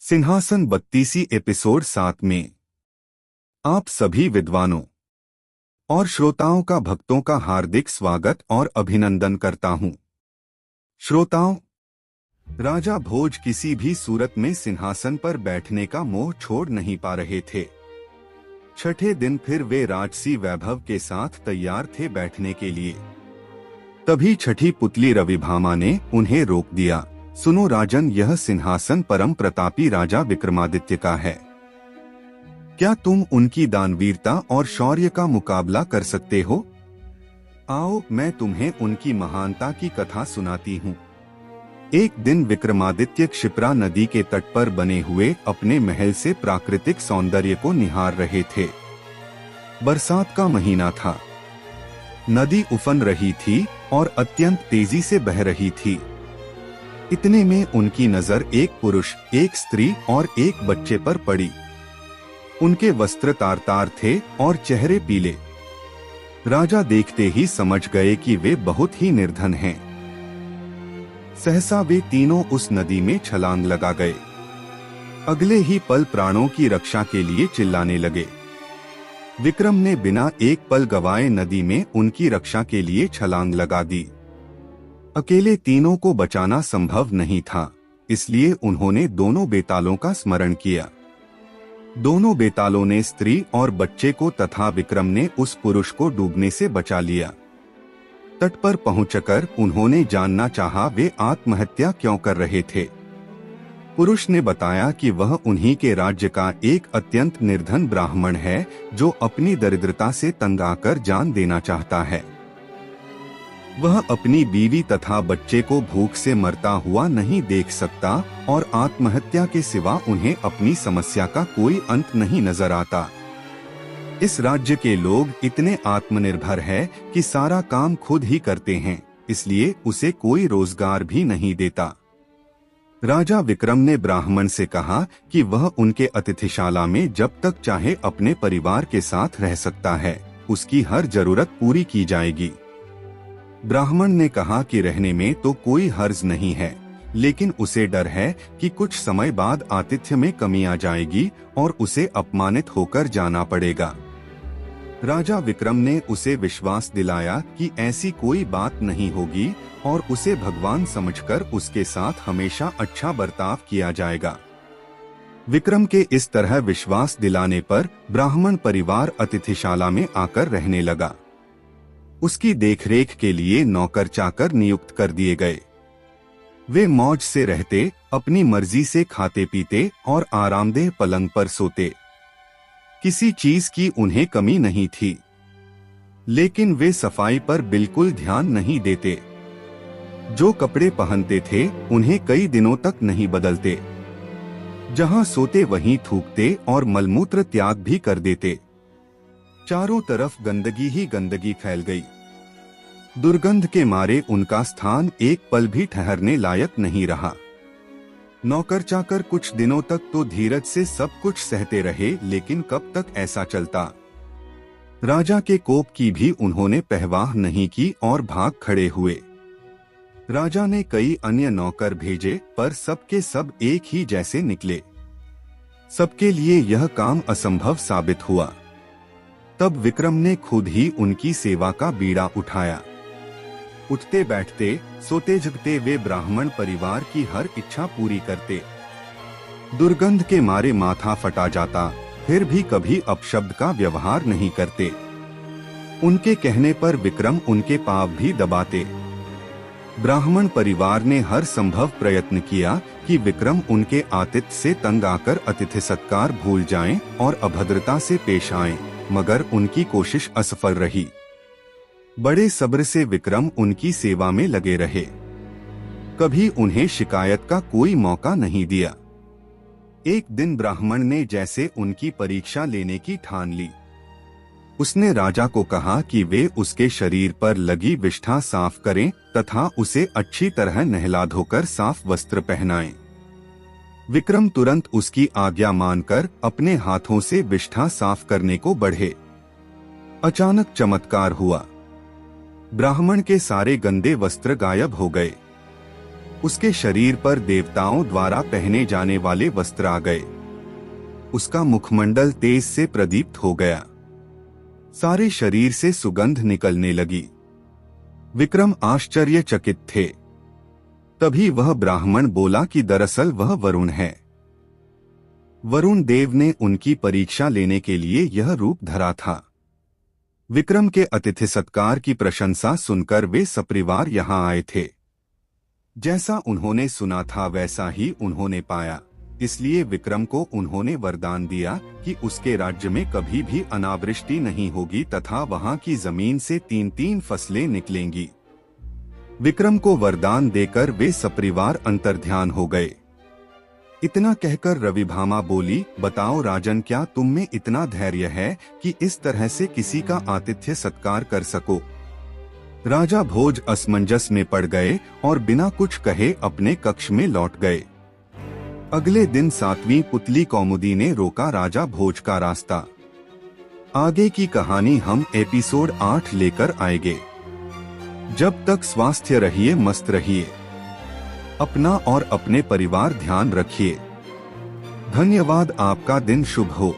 सिंहासन 32 एपिसोड 7 में आप सभी विद्वानों और श्रोताओं का भक्तों का हार्दिक स्वागत और अभिनंदन करता हूं। श्रोताओं, राजा भोज किसी भी सूरत में सिंहासन पर बैठने का मोह छोड़ नहीं पा रहे थे। छठे दिन फिर वे राजसी वैभव के साथ तैयार थे बैठने के लिए। तभी छठी पुतली रविभामा ने उन्हें रोक दिया। सुनो राजन, यह सिंहासन परम प्रतापी राजा विक्रमादित्य का है। क्या तुम उनकी दानवीरता और शौर्य का मुकाबला कर सकते हो? आओ, मैं तुम्हें उनकी महानता की कथा सुनाती हूँ। एक दिन विक्रमादित्य क्षिप्रा नदी के तट पर बने हुए अपने महल से प्राकृतिक सौंदर्य को निहार रहे थे। बरसात का महीना था। नदी उफन रही थी और अत्यंत तेजी से बह रही थी। इतने में उनकी नजर एक पुरुष, एक स्त्री और एक बच्चे पर पड़ी। उनके वस्त्र तार-तार थे और चेहरे पीले। राजा देखते ही समझ गए कि वे बहुत ही निर्धन हैं। सहसा वे तीनों उस नदी में छलांग लगा गए। अगले ही पल प्राणों की रक्षा के लिए चिल्लाने लगे। विक्रम ने बिना एक पल गवाए नदी में उनकी रक्षा के लिए छलांग लगा दी। अकेले तीनों को बचाना संभव नहीं था, इसलिए उन्होंने दोनों बेतालों का स्मरण किया। दोनों बेतालों ने स्त्री और बच्चे को तथा विक्रम ने उस पुरुष को डूबने से बचा लिया। तट पर पहुंचकर उन्होंने जानना चाहा वे आत्महत्या क्यों कर रहे थे। पुरुष ने बताया कि वह उन्हीं के राज्य का एक अत्यंत निर्धन ब्राह्मण है जो अपनी दरिद्रता से तंग आकर जान देना चाहता है। वह अपनी बीवी तथा बच्चे को भूख से मरता हुआ नहीं देख सकता और आत्महत्या के सिवा उन्हें अपनी समस्या का कोई अंत नहीं नजर आता। इस राज्य के लोग इतने आत्मनिर्भर हैं कि सारा काम खुद ही करते हैं, इसलिए उसे कोई रोजगार भी नहीं देता। राजा विक्रम ने ब्राह्मण से कहा कि वह उनके अतिथिशाला में जब तक चाहे अपने परिवार के साथ रह सकता है, उसकी हर जरूरत पूरी की जाएगी। ब्राह्मण ने कहा कि रहने में तो कोई हर्ज नहीं है, लेकिन उसे डर है कि कुछ समय बाद आतिथ्य में कमी आ जाएगी और उसे अपमानित होकर जाना पड़ेगा। राजा विक्रम ने उसे विश्वास दिलाया कि ऐसी कोई बात नहीं होगी और उसे भगवान समझकर उसके साथ हमेशा अच्छा बर्ताव किया जाएगा। विक्रम के इस तरह विश्वास दिलाने पर ब्राह्मण परिवार अतिथिशाला में आकर रहने लगा। उसकी देखरेख के लिए नौकर चाकर नियुक्त कर दिए गए। वे मौज से रहते, अपनी मर्जी से खाते पीते और आरामदेह पलंग पर सोते। किसी चीज की उन्हें कमी नहीं थी, लेकिन वे सफाई पर बिल्कुल ध्यान नहीं देते। जो कपड़े पहनते थे उन्हें कई दिनों तक नहीं बदलते। जहां सोते वहीं थूकते और मलमूत्र त्याग भी कर देते। चारों तरफ गंदगी ही गंदगी फैल गई। दुर्गंध के मारे उनका स्थान एक पल भी ठहरने लायक नहीं रहा। नौकर चाकर कुछ दिनों तक तो धीरज से सब कुछ सहते रहे, लेकिन कब तक ऐसा चलता। राजा के कोप की भी उन्होंने परवाह नहीं की और भाग खड़े हुए। राजा ने कई अन्य नौकर भेजे, पर सबके सब एक ही जैसे निकले। सबके लिए यह काम असंभव साबित हुआ। तब विक्रम ने खुद ही उनकी सेवा का बीड़ा उठाया। उठते बैठते, सोते जगते वे ब्राह्मण परिवार की हर इच्छा पूरी करते। दुर्गंध के मारे माथा फटा जाता, फिर भी कभी अपशब्द का व्यवहार नहीं करते। उनके कहने पर विक्रम उनके पाँव भी दबाते। ब्राह्मण परिवार ने हर संभव प्रयत्न किया कि विक्रम उनके आतिथ्य से तंग आकर अतिथि सत्कार भूल जाएं और अभद्रता से पेश आएं, मगर उनकी कोशिश असफल रही। बड़े सब्र से विक्रम उनकी सेवा में लगे रहे। कभी उन्हें शिकायत का कोई मौका नहीं दिया। एक दिन ब्राह्मण ने जैसे उनकी परीक्षा लेने की ठान ली। उसने राजा को कहा कि वे उसके शरीर पर लगी विष्ठा साफ करें तथा उसे अच्छी तरह नहला धोकर साफ वस्त्र पहनाएं। विक्रम तुरंत उसकी आज्ञा मानकर अपने हाथों से विष्ठा साफ करने को बढ़े। अचानक चमत्कार हुआ। ब्राह्मण के सारे गंदे वस्त्र गायब हो गए। उसके शरीर पर देवताओं द्वारा पहने जाने वाले वस्त्र आ गए। उसका मुखमंडल तेज से प्रदीप्त हो गया। सारे शरीर से सुगंध निकलने लगी। विक्रम आश्चर्यचकित थे। तभी वह ब्राह्मण बोला कि दरअसल वह वरुण है। वरुण देव ने उनकी परीक्षा लेने के लिए यह रूप धरा था। विक्रम के अतिथि सत्कार की प्रशंसा सुनकर वे सपरिवार यहाँ आए थे। जैसा उन्होंने सुना था वैसा ही उन्होंने पाया। इसलिए विक्रम को उन्होंने वरदान दिया कि उसके राज्य में कभी भी अनावृष्टि नहीं होगी तथा वहां की जमीन से 3-3 फसलें निकलेंगी। विक्रम को वरदान देकर वे सपरिवार अंतर्ध्यान हो गए। इतना कहकर रविभामा बोली, बताओ राजन, क्या तुम में इतना धैर्य है कि इस तरह से किसी का आतिथ्य सत्कार कर सको? राजा भोज असमंजस में पड़ गए और बिना कुछ कहे अपने कक्ष में लौट गए। अगले दिन 7वीं पुतली कौमुदी ने रोका राजा भोज का रास्ता। आगे की कहानी हम एपिसोड 8 लेकर आएंगे। जब तक स्वास्थ्य रहिए, मस्त रहिए, अपना और अपने परिवार ध्यान रखिए। धन्यवाद। आपका दिन शुभ हो।